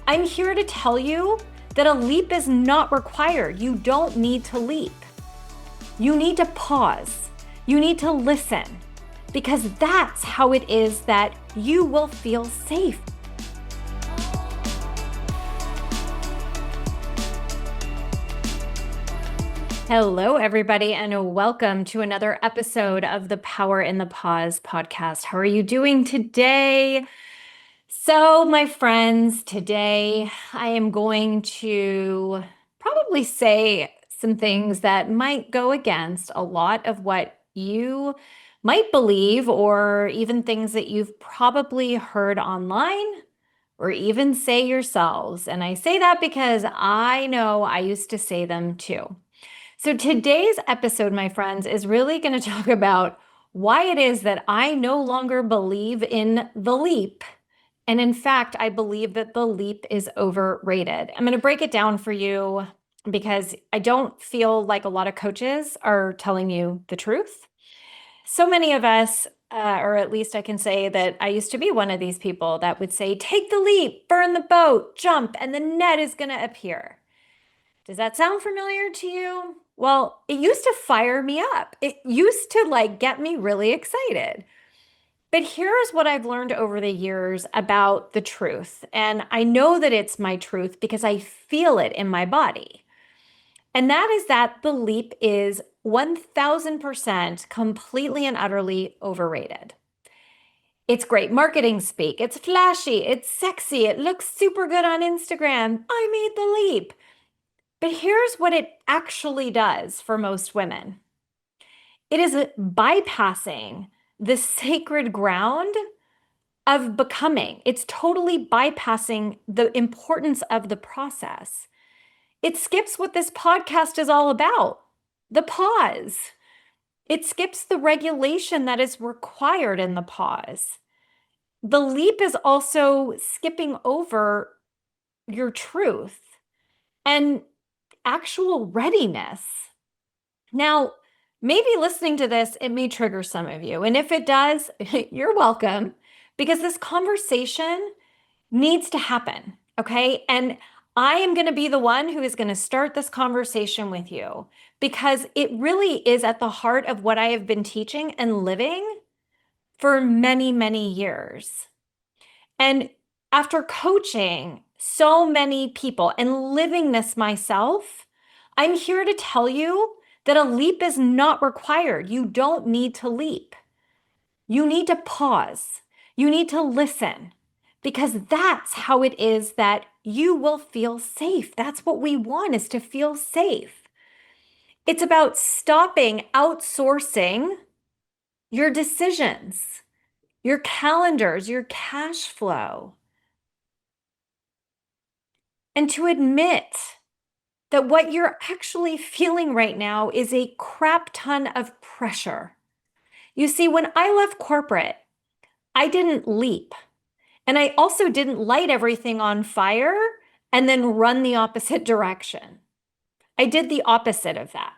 I'm here to tell you that a leap is not required. You don't need to leap. You need to pause. You need to listen, because that's how it is that you will feel safe. Hello, everybody, and welcome to another episode of the Power in the Pause podcast. How are you doing today? So, my friends, today I am going to probably say some things that might go against a lot of what you might believe, or even things that you've probably heard online or even say yourselves. And I say that because I know I used to say them too. So today's episode, my friends, is really going to talk about why it is that I no longer believe in the leap. And in fact, I believe that the leap is overrated. I'm going to break it down for you because I don't feel like a lot of coaches are telling you the truth. So many of us, or at least I can say that I used to be one of these people that would say, take the leap, burn the boat, jump, and the net is going to appear. Does that sound familiar to you? Well, it used to fire me up. It used to get me really excited. But here's what I've learned over the years about the truth. And I know that it's my truth because I feel it in my body. And that is that the leap is 1000% completely and utterly overrated. It's great marketing speak. It's flashy. It's sexy. It looks super good on Instagram. I made the leap. But here's what it actually does for most women. It is bypassing the sacred ground of becoming. It's totally bypassing the importance of the process. It skips what this podcast is all about, the pause. It skips the regulation that is required in the pause. The leap is also skipping over your truth and actual readiness. Now, maybe listening to this, it may trigger some of you. And if it does, you're welcome, because this conversation needs to happen, okay? And I am going to be the one who is going to start this conversation with you, because it really is at the heart of what I have been teaching and living for many, many years. And after coaching so many people and living this myself, I'm here to tell you that a leap is not required. You don't need to leap. You need to pause. You need to listen, because that's how it is that you will feel safe. That's what we want, is to feel safe. It's about stopping outsourcing your decisions, your calendars, your cash flow, and to admit that what you're actually feeling right now is a crap ton of pressure. You see, when I left corporate, I didn't leap. And I also didn't light everything on fire and then run the opposite direction. I did the opposite of that,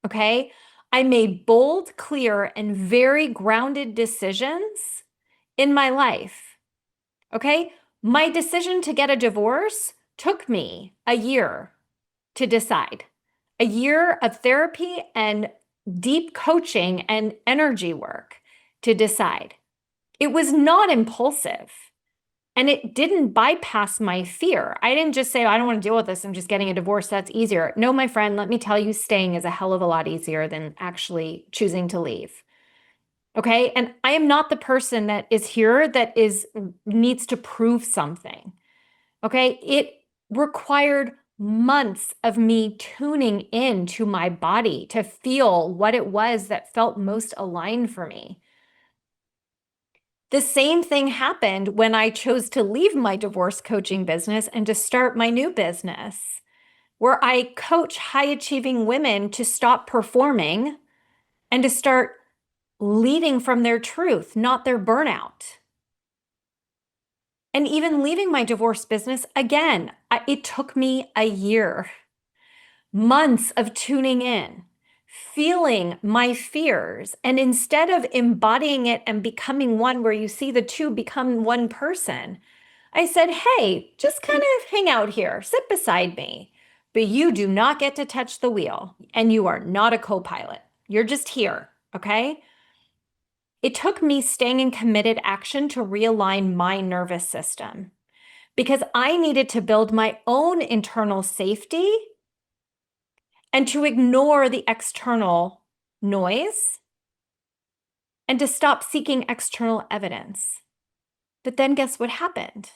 okay? I made bold, clear, and very grounded decisions in my life, okay? My decision to get a divorce took me a year to decide. A year of therapy and deep coaching and energy work to decide. It was not impulsive, and it didn't bypass my fear. I didn't just say, oh, I don't want to deal with this, I'm just getting a divorce, that's easier. No, my friend, let me tell you, staying is a hell of a lot easier than actually choosing to leave. Okay? And I am not the person that is here that needs to prove something. Okay? It required months of me tuning in to my body to feel what it was that felt most aligned for me. The same thing happened when I chose to leave my divorce coaching business and to start my new business, where I coach high-achieving women to stop performing and to start leading from their truth, not their burnout. And even leaving my divorce business, again, it took me a year, months of tuning in, feeling my fears. And instead of embodying it and becoming one where you see the two become one person, I said, hey, just kind of hang out here, sit beside me, but you do not get to touch the wheel and you are not a co-pilot. You're just here, okay? It took me staying in committed action to realign my nervous system because I needed to build my own internal safety and to ignore the external noise and to stop seeking external evidence. But then guess what happened?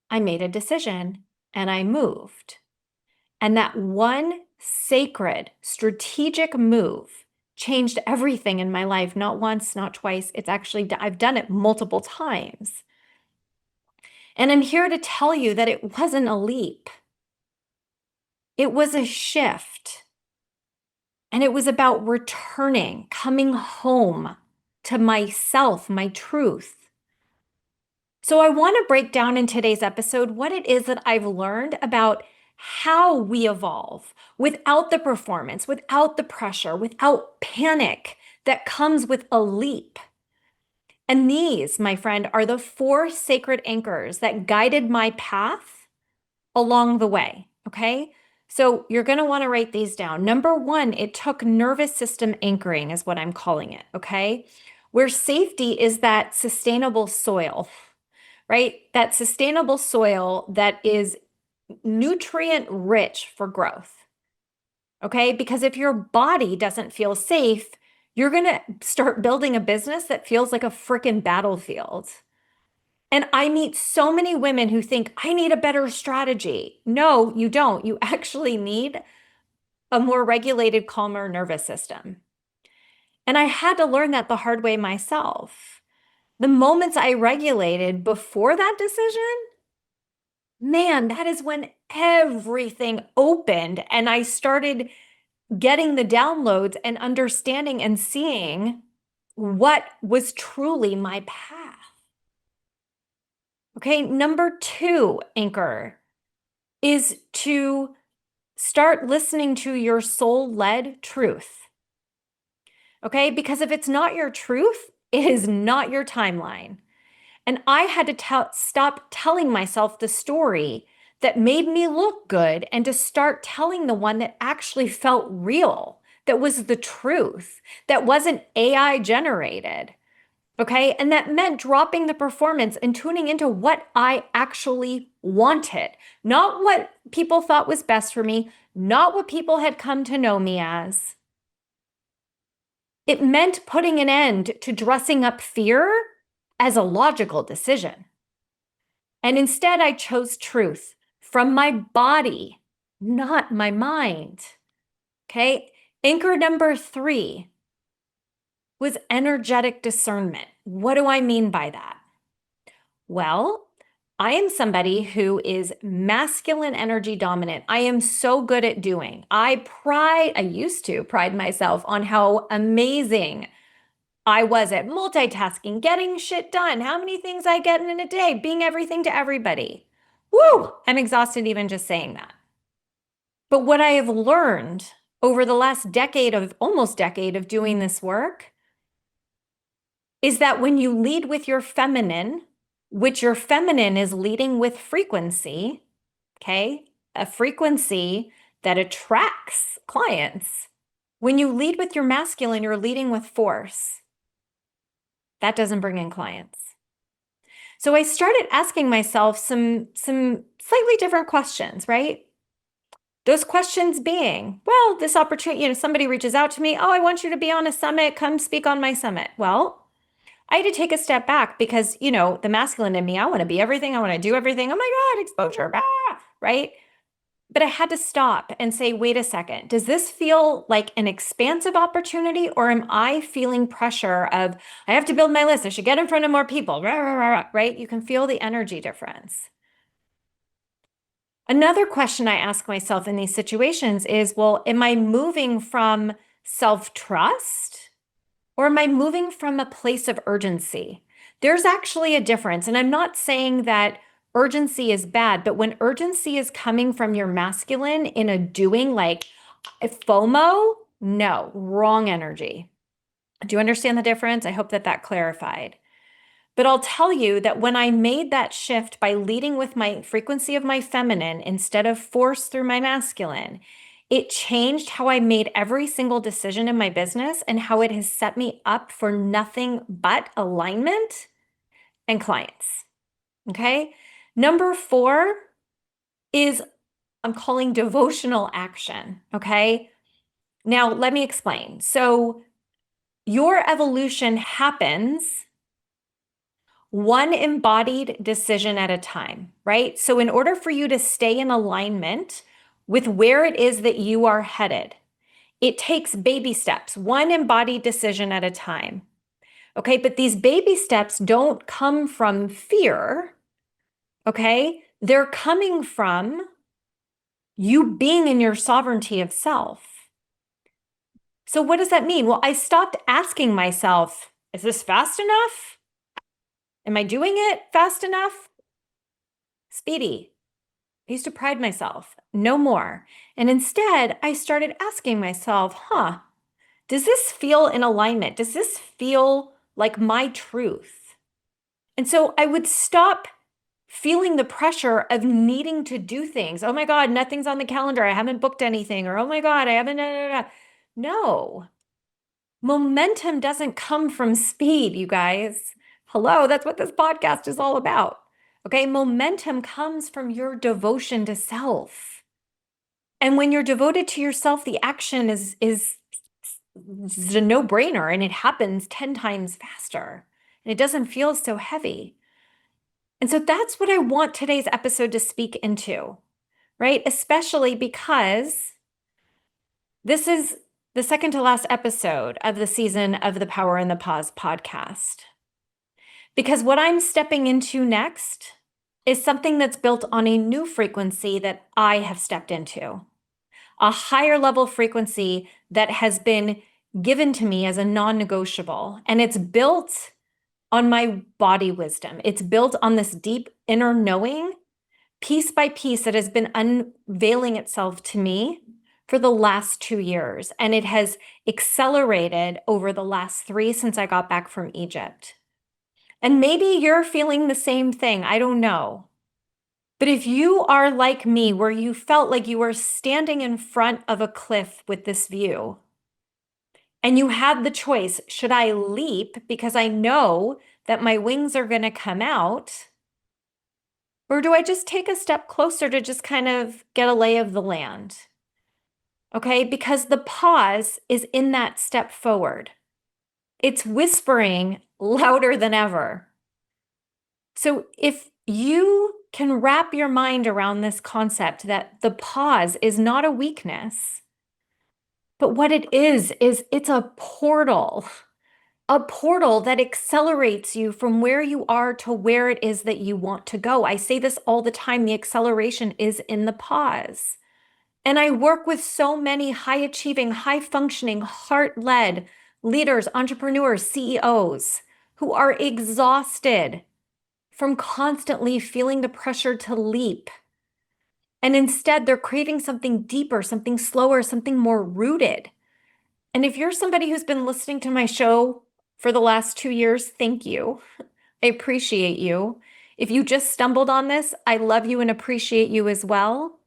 I made a decision and I moved. And that one sacred, strategic move changed everything in my life, not once, not twice. It's actually, I've done it multiple times. And I'm here to tell you that it wasn't a leap. It was a shift. And it was about returning, coming home to myself, my truth. So I want to break down in today's episode what it is that I've learned about how we evolve without the performance, without the pressure, without panic that comes with a leap. And these, my friend, are the 4 sacred anchors that guided my path along the way. Okay. So you're going to want to write these down. Number 1, it took nervous system anchoring, is what I'm calling it. Okay. Where safety is that sustainable soil, right? That sustainable soil that is nutrient rich for growth. Okay. Because if your body doesn't feel safe, you're going to start building a business that feels like a freaking battlefield. And I meet so many women who think, I need a better strategy. No, you don't. You actually need a more regulated, calmer nervous system. And I had to learn that the hard way myself. The moments I regulated before that decision, man, that is when everything opened and I started getting the downloads and understanding and seeing what was truly my path. Okay, number 2 anchor is to start listening to your soul-led truth. Okay, because if it's not your truth, it is not your timeline. And I had to stop telling myself the story that made me look good and to start telling the one that actually felt real, that was the truth, that wasn't AI generated. Okay. And that meant dropping the performance and tuning into what I actually wanted, not what people thought was best for me, not what people had come to know me as. It meant putting an end to dressing up fear as a logical decision. And instead, I chose truth from my body, not my mind. Okay. Anchor number 3 was energetic discernment. What do I mean by that? Well, I am somebody who is masculine energy dominant. I am so good at doing. I used to pride myself on how amazing I was at multitasking, getting shit done, how many things I get in a day, being everything to everybody. Woo! I'm exhausted even just saying that. But what I have learned over the last almost decade of doing this work is that when you lead with your feminine, which your feminine is leading with frequency, okay, a frequency that attracts clients. When you lead with your masculine, you're leading with force. That doesn't bring in clients. So I started asking myself some slightly different questions, right? Those questions being, well, this opportunity, somebody reaches out to me, oh, I want you to be on a summit, come speak on my summit. Well, I had to take a step back because, the masculine in me, I want to be everything. I want to do everything. Oh my God, exposure, right? But I had to stop and say, wait a second, does this feel like an expansive opportunity or am I feeling pressure of, I have to build my list, I should get in front of more people, right? You can feel the energy difference. Another question I ask myself in these situations is, well, am I moving from self-trust or am I moving from a place of urgency? There's actually a difference. And I'm not saying that urgency is bad, but when urgency is coming from your masculine in a doing like FOMO, no, wrong energy. Do you understand the difference? I hope that clarified. But I'll tell you that when I made that shift by leading with my frequency of my feminine instead of force through my masculine, it changed how I made every single decision in my business and how it has set me up for nothing but alignment and clients. Okay. Number 4 is I'm calling devotional action. Okay. Now, let me explain. So, your evolution happens one embodied decision at a time, right? So, in order for you to stay in alignment with where it is that you are headed, it takes baby steps, one embodied decision at a time. Okay, but these baby steps don't come from fear. Okay, they're coming from you being in your sovereignty of self. So, what does that mean? Well, I stopped asking myself, is this fast enough? Am I doing it fast enough? Speedy. I used to pride myself, no more. And instead, I started asking myself, does this feel in alignment? Does this feel like my truth? And so I would stop feeling the pressure of needing to do things. Oh my God, nothing's on the calendar. I haven't booked anything. Or oh my God, I haven't. No, momentum doesn't come from speed, you guys. Hello, that's what this podcast is all about. Okay, momentum comes from your devotion to self. And when you're devoted to yourself, the action is a no-brainer and it happens 10 times faster. And it doesn't feel so heavy. And so that's what I want today's episode to speak into, right? Especially because this is the second to last episode of the season of the Power in the Pause podcast. Because what I'm stepping into next is something that's built on a new frequency that I have stepped into, a higher level frequency that has been given to me as a non-negotiable. And it's built on my body wisdom. It's built on this deep inner knowing, piece by piece, that has been unveiling itself to me for the last 2 years. And it has accelerated over the last 3 since I got back from Egypt. And maybe you're feeling the same thing. I don't know. But if you are like me, where you felt like you were standing in front of a cliff with this view, and you had the choice, should I leap because I know that my wings are going to come out? Or do I just take a step closer to just kind of get a lay of the land? Okay, because the pause is in that step forward. It's whispering louder than ever. So if you can wrap your mind around this concept that the pause is not a weakness, but what it is it's a portal that accelerates you from where you are to where it is that you want to go. I say this all the time, the acceleration is in the pause. And I work with so many high achieving, high functioning, heart led leaders, entrepreneurs, CEOs who are exhausted from constantly feeling the pressure to leap. And instead, they're craving something deeper, something slower, something more rooted. And if you're somebody who's been listening to my show for the last 2 years, thank you. I appreciate you. If you just stumbled on this, I love you and appreciate you as well.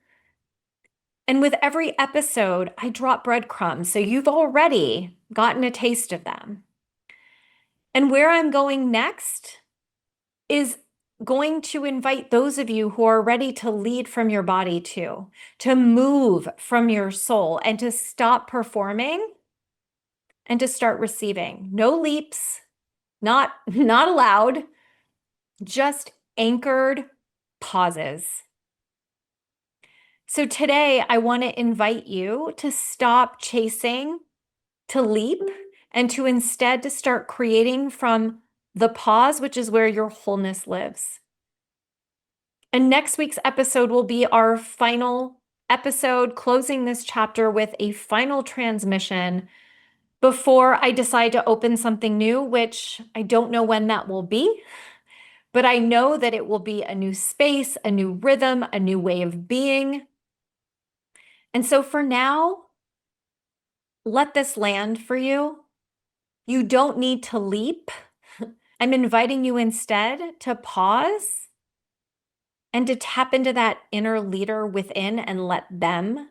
And with every episode, I drop breadcrumbs, so you've already gotten a taste of them. And where I'm going next is going to invite those of you who are ready to lead from your body too, to move from your soul and to stop performing and to start receiving. No leaps, not allowed, just anchored pauses. So today I want to invite you to stop chasing, to leap, and to instead to start creating from the pause, which is where your wholeness lives. And next week's episode will be our final episode, closing this chapter with a final transmission before I decide to open something new, which I don't know when that will be, but I know that it will be a new space, a new rhythm, a new way of being. And so for now, let this land for you. You don't need to leap. I'm inviting you instead to pause and to tap into that inner leader within and let them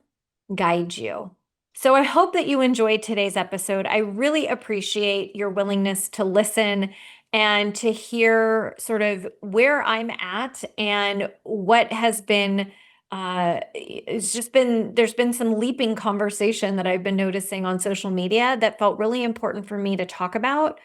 guide you. So I hope that you enjoyed today's episode. I really appreciate your willingness to listen and to hear sort of where I'm at and what has been it's just been there's been some leaping conversation that I've been noticing on social media that felt really important for me to talk about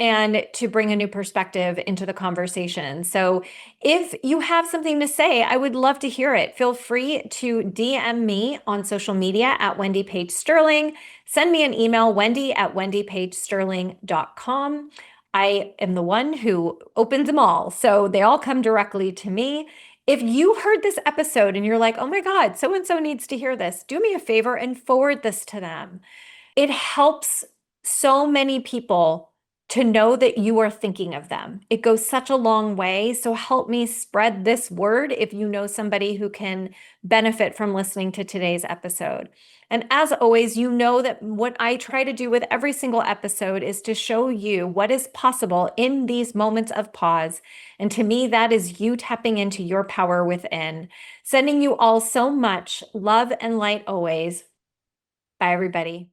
and to bring a new perspective into the conversation. So, if you have something to say, I would love to hear it. Feel free to DM me on social media at Wendy Page Sterling. Send me an email, wendy@wendypagesterling.com. I am the one who opens them all, so they all come directly to me. If you heard this episode and you're like, oh my God, so and so needs to hear this, do me a favor and forward this to them. It helps so many people to know that you are thinking of them. It goes such a long way. So help me spread this word if you know somebody who can benefit from listening to today's episode. And as always, you know that what I try to do with every single episode is to show you what is possible in these moments of pause. And to me, that is you tapping into your power within. Sending you all so much love and light always. Bye, everybody.